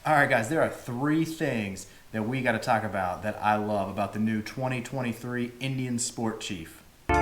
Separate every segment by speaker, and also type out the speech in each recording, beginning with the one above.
Speaker 1: All right, guys, there are three things that we got to talk about that I love about the new 2023 Indian Sport Chief. All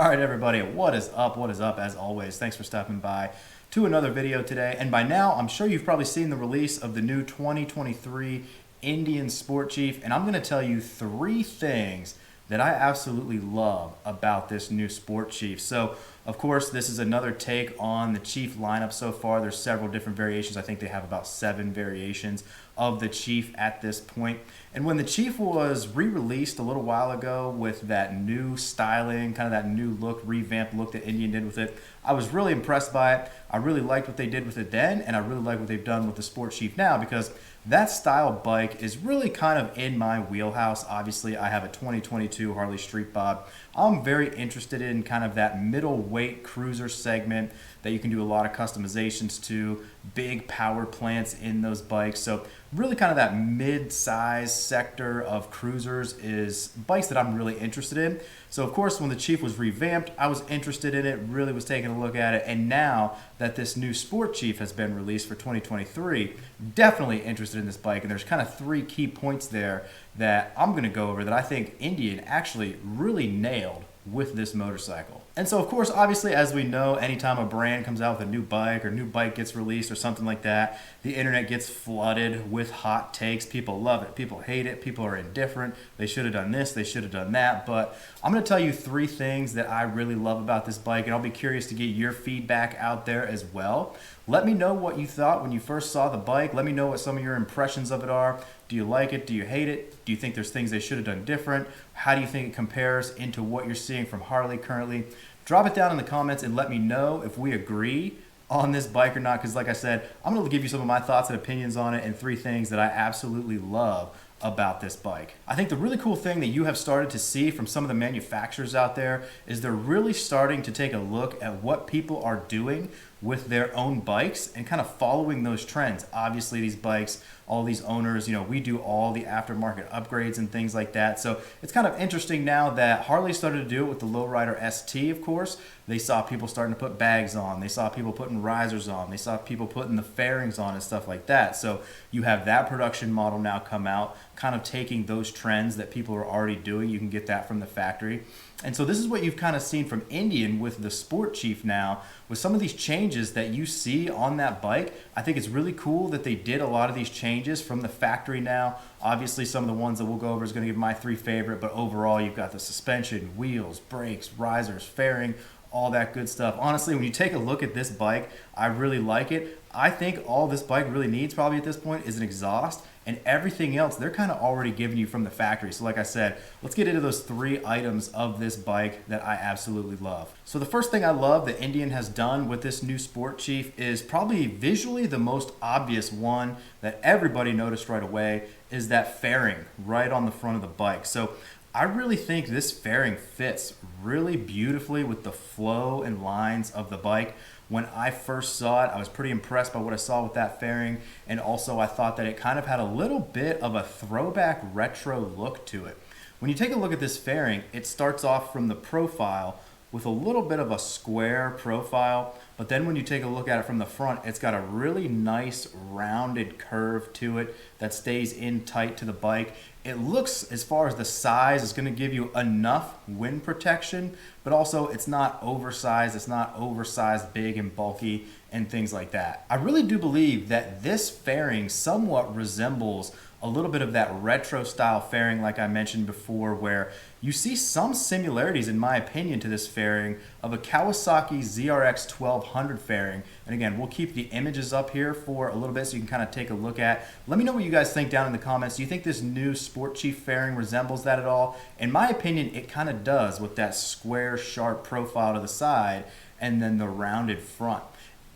Speaker 1: right, everybody, what is up? What is up? As always, thanks for stopping by to another video today. And by now, I'm sure you've probably seen the release of the new 2023 Indian Sport Chief. And I'm going to tell you three things that I absolutely love about this new Sport Chief. So, of course, this is another take on the Chief lineup so far. There's several different variations. I think they have about 7 variations of the Chief at this point. And when the Chief was re-released a little while ago with that new styling, kind of that new look, revamped look that Indian did with it, I was really impressed by it. I really liked what they did with it then, and I really like what they've done with the Sport Chief now, because that style bike is really kind of in my wheelhouse. Obviously, I have a 2022 Harley Street Bob. I'm very interested in kind of that middleweight cruiser segment that you can do a lot of customizations to, big power plants in those bikes. So really kind of that mid-size sector of cruisers is bikes that I'm really interested in. So of course, when the Chief was revamped, I was interested in it, really was taking a look at it. And now that this new Sport Chief has been released for 2023, definitely interested in this bike. And there's kind of 3 key points there that I'm going to go over that I think Indian actually really nailed with this motorcycle. And so of course, obviously, as we know, anytime a brand comes out with a new bike or new bike gets released or something like that, the internet gets flooded with hot takes. People love it, people hate it, people are indifferent. They should have done this, they should have done that. But I'm going to tell you 3 things that I really love about this bike, and I'll be curious to get your feedback out there as well. Let me know what you thought when you first saw the bike. Let me know what some of your impressions of it are. Do you like it? Do you hate it? Do you think there's things they should have done different? How do you think it compares into what you're seeing from Harley currently? Drop it down in the comments and let me know if we agree on this bike or not, because like I said, I'm going to give you some of my thoughts and opinions on it and 3 things that I absolutely love about this bike. I think the really cool thing that you have started to see from some of the manufacturers out there is they're really starting to take a look at what people are doing with their own bikes and kind of following those trends. Obviously, these bikes, all these owners, we do all the aftermarket upgrades and things like that. So it's kind of interesting now that Harley started to do it with the Lowrider ST, of course. They saw people starting to put bags on. They saw people putting risers on. They saw people putting the fairings on and stuff like that. So you have that production model now come out, kind of taking those trends that people are already doing. You can get that from the factory. And so this is what you've kind of seen from Indian with the Sport Chief now, with some of these changes that you see on that bike. I think it's really cool that they did a lot of these changes from the factory now. Obviously, some of the ones that we'll go over is going to give my 3 favorite, but overall, you've got the suspension, wheels, brakes, risers, fairing, all that good stuff. Honestly, when you take a look at this bike, I really like it. I think all this bike really needs probably at this point is an exhaust, and everything else they're kind of already giving you from the factory. So like I said, let's get into those 3 items of this bike that I absolutely love. So the first thing I love that Indian has done with this new Sport Chief is probably visually the most obvious one that everybody noticed right away is that fairing right on the front of the bike. So I really think this fairing fits really beautifully with the flow and lines of the bike. When I first saw it, I was pretty impressed by what I saw with that fairing, and also I thought that it kind of had a little bit of a throwback retro look to it. When you take a look at this fairing, it starts off from the profile with a little bit of a square profile, but then when you take a look at it from the front, it's got a really nice rounded curve to it that stays in tight to the bike. It looks, as far as the size, it's going to give you enough wind protection, but also it's not oversized. It's not oversized, big and bulky and things like that. I really do believe that this fairing somewhat resembles a little bit of that retro style fairing like I mentioned before, where you see some similarities, in my opinion, to this fairing of a Kawasaki ZRX 1200 fairing. And again, we'll keep the images up here for a little bit so you can kind of take a look at. Let me know what you guys think down in the comments. Do you think this new Sport Chief fairing resembles that at all? In my opinion, it kind of does, with that square, sharp profile to the side and then the rounded front.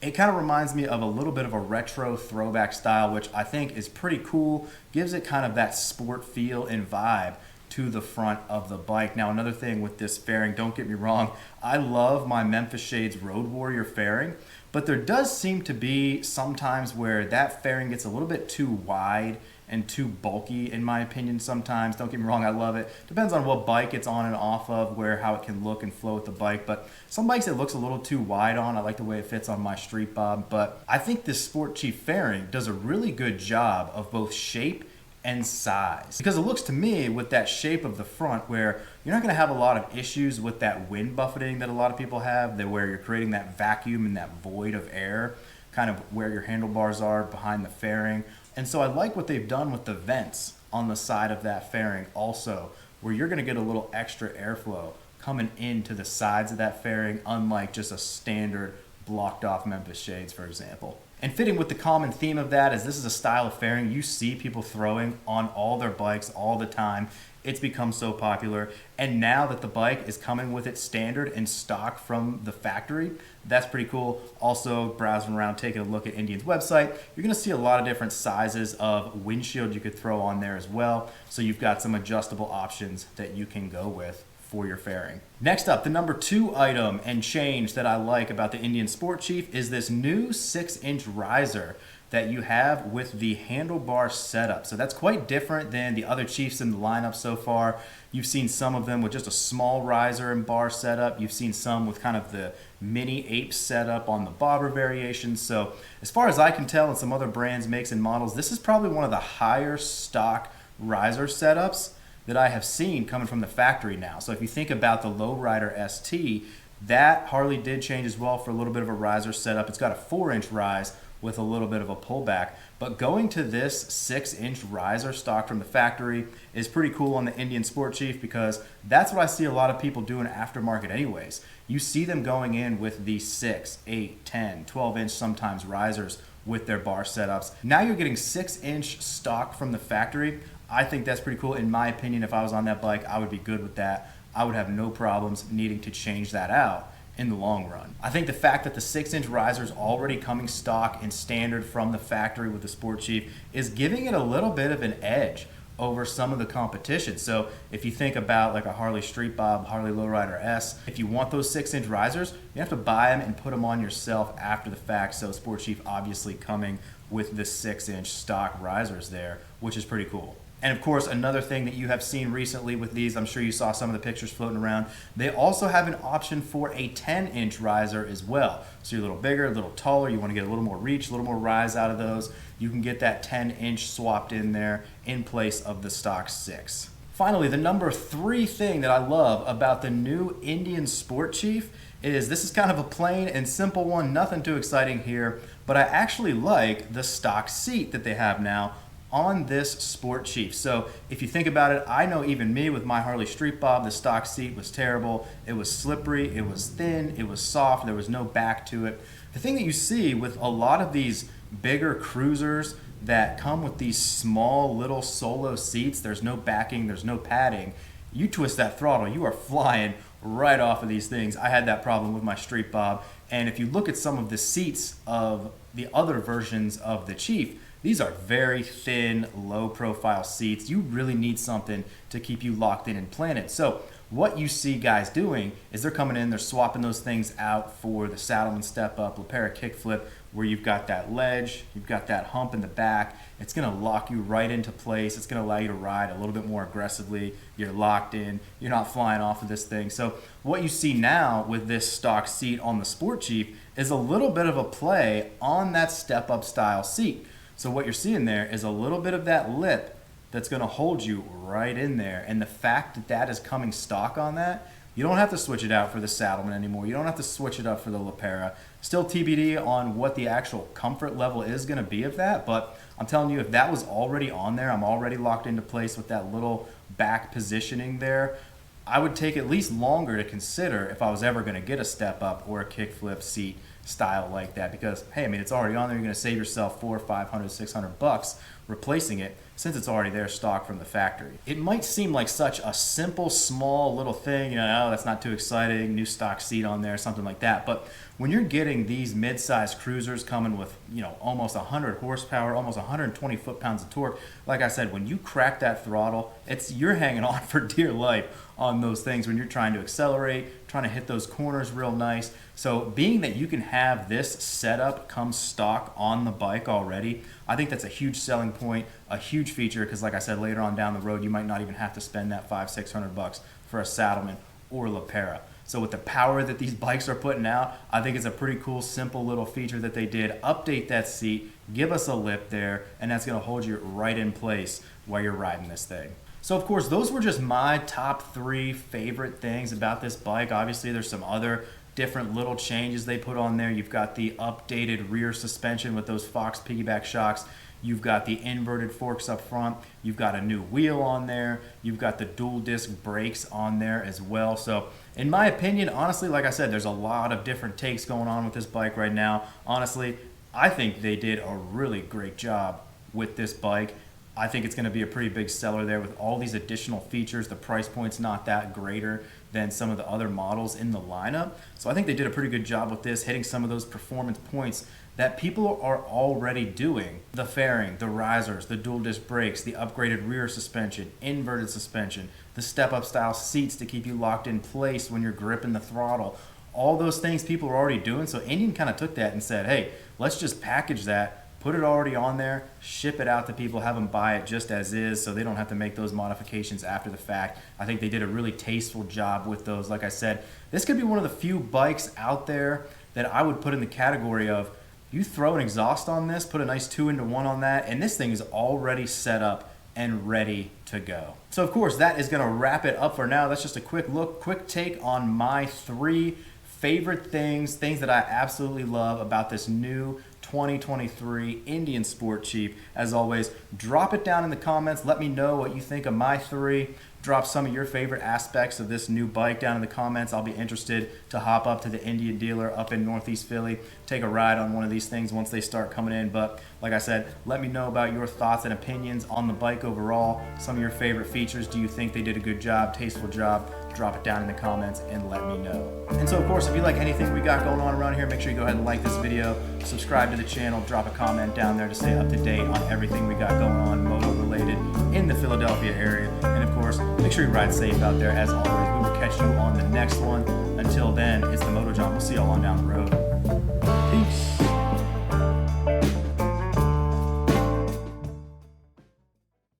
Speaker 1: It kind of reminds me of a little bit of a retro throwback style, which I think is pretty cool. Gives it kind of that sport feel and vibe to the front of the bike. Now, another thing with this fairing, don't get me wrong, I love my Memphis Shades Road Warrior fairing, but there does seem to be sometimes where that fairing gets a little bit too wide and too bulky in my opinion sometimes. Don't get me wrong, I love it. Depends on what bike it's on and off of, how it can look and flow with the bike. But some bikes it looks a little too wide on. I like the way it fits on my Street Bob. But I think this Sport Chief fairing does a really good job of both shape and size, because it looks to me with that shape of the front where you're not going to have a lot of issues with that wind buffeting that a lot of people have, that where you're creating that vacuum and that void of air kind of where your handlebars are behind the fairing. And so I like what they've done with the vents on the side of that fairing also, where you're going to get a little extra airflow coming into the sides of that fairing, unlike just a standard blocked off Memphis shades, for example. And fitting with the common theme of that is this is a style of fairing you see people throwing on all their bikes all the time. It's become so popular. And now that the bike is coming with its standard and stock from the factory, that's pretty cool. Also, browsing around, taking a look at Indian's website, you're going to see a lot of different sizes of windshield you could throw on there as well. So you've got some adjustable options that you can go with for your fairing. Next up, the number 2 item and change that I like about the Indian Sport Chief is this new 6-inch riser that you have with the handlebar setup. So that's quite different than the other Chiefs in the lineup so far. You've seen some of them with just a small riser and bar setup. You've seen some with kind of the mini ape setup on the bobber variations. So as far as I can tell, and some other brands, makes and models, this is probably one of the higher stock riser setups that I have seen coming from the factory now. So if you think about the Lowrider ST, that Harley did change as well for a little bit of a riser setup. It's got a 4-inch rise with a little bit of a pullback. But going to this 6-inch riser stock from the factory is pretty cool on the Indian Sport Chief, because that's what I see a lot of people doing aftermarket anyways. You see them going in with the 6, 8, 10, 12-inch sometimes risers with their bar setups. Now you're getting 6-inch stock from the factory. I think that's pretty cool. In my opinion, if I was on that bike, I would be good with that. I would have no problems needing to change that out in the long run. I think the fact that the 6-inch riser is already coming stock and standard from the factory with the Sport Chief is giving it a little bit of an edge over some of the competition. So if you think about like a Harley Street Bob, Harley Lowrider S, if you want those 6-inch risers, you have to buy them and put them on yourself after the fact. So Sport Chief obviously coming with the 6-inch stock risers there, which is pretty cool. And of course, another thing that you have seen recently with these, I'm sure you saw some of the pictures floating around, they also have an option for a 10-inch riser as well. So you're a little bigger, a little taller, you want to get a little more reach, a little more rise out of those, you can get that 10-inch swapped in there in place of the stock 6. Finally, the number 3 thing that I love about the new Indian Sport Chief is this is kind of a plain and simple one, nothing too exciting here, but I actually like the stock seat that they have now on this Sport Chief. So if you think about it, I know even me with my Harley Street Bob, the stock seat was terrible. It was slippery, it was thin, it was soft, there was no back to it. The thing that you see with a lot of these bigger cruisers that come with these small little solo seats, there's no backing, there's no padding, you twist that throttle, you are flying right off of these things. I had that problem with my Street Bob, and if you look at some of the seats of the other versions of the Chief, these are very thin, low-profile seats. You really need something to keep you locked in and planted. So what you see guys doing is they're coming in, they're swapping those things out for the Saddlemen Step Up, Lapera Kickflip, where you've got that ledge, you've got that hump in the back. It's going to lock you right into place. It's going to allow you to ride a little bit more aggressively. You're locked in. You're not flying off of this thing. So what you see now with this stock seat on the Sport Chief is a little bit of a play on that step-up style seat. So what you're seeing there is a little bit of that lip that's going to hold you right in there. And the fact that that is coming stock on that, you don't have to switch it out for the Saddlemen anymore. You don't have to switch it up for the Lapera. Still TBD on what the actual comfort level is going to be of that. But I'm telling you, if that was already on there, I'm already locked into place with that little back positioning there, I would take at least longer to consider if I was ever going to get a step up or a kickflip seat style like that, because hey, I mean, it's already on there. You're going to save yourself $400, $500, $600 replacing it since it's already there stock from the factory. It might seem like such a simple, small little thing, you know, oh, that's not too exciting, new stock seat on there, something like that. But when you're getting these mid-sized cruisers coming with, you know, almost 100 horsepower, almost 120 foot-pounds of torque, like I said, when you crack that throttle, you're hanging on for dear life on those things when you're trying to accelerate, trying to hit those corners real nice. So being that you can have this setup come stock on the bike already, I think that's a huge selling point, a huge feature, because like I said, later on down the road, you might not even have to spend that $500-600 for a Saddlemen or Lepera. So with the power that these bikes are putting out, I think it's a pretty cool, simple little feature that they did. Update that seat, give us a lip there, and that's gonna hold you right in place while you're riding this thing. So of course, those were just my top 3 favorite things about this bike. Obviously, there's some other different little changes they put on there. You've got the updated rear suspension with those Fox piggyback shocks. You've got the inverted forks up front. You've got a new wheel on there. You've got the dual disc brakes on there as well. So in my opinion, honestly, like I said, there's a lot of different takes going on with this bike right now. Honestly, I think they did a really great job with this bike. I think it's going to be a pretty big seller there with all these additional features. The price point's not that greater than some of the other models in the lineup. So I think they did a pretty good job with this, hitting some of those performance points that people are already doing. The fairing, the risers, the dual disc brakes, the upgraded rear suspension, inverted suspension, the step-up style seats to keep you locked in place when you're gripping the throttle. All those things people are already doing. So Indian kind of took that and said, hey, let's just package that, put it already on there, ship it out to people, have them buy it just as is so they don't have to make those modifications after the fact. I think they did a really tasteful job with those. Like I said, this could be one of the few bikes out there that I would put in the category of, you throw an exhaust on this, put a nice 2-in-1 on that, and this thing is already set up and ready to go. So of course, that is gonna wrap it up for now. That's just a quick look, quick take on my 3 favorite things that I absolutely love about this new 2023 Indian Sport Chief. As always, drop it down in the comments. Let me know what you think of my 3. Drop some of your favorite aspects of this new bike down in the comments. I'll be interested to hop up to the Indian dealer up in Northeast Philly, take a ride on one of these things once they start coming in. But like I said, let me know about your thoughts and opinions on the bike overall. Some of your favorite features. Do you think they did a good job, tasteful job? Drop it down in the comments and let me know. And so of course, if you like anything we got going on around here, make sure you go ahead and like this video, subscribe to the channel, drop a comment down there to stay up to date on everything we got going on moto related in the Philadelphia area. And of course, make sure you ride safe out there as always. We will catch you on the next one. Until then, it's the Moto John. We'll see y'all on down the road.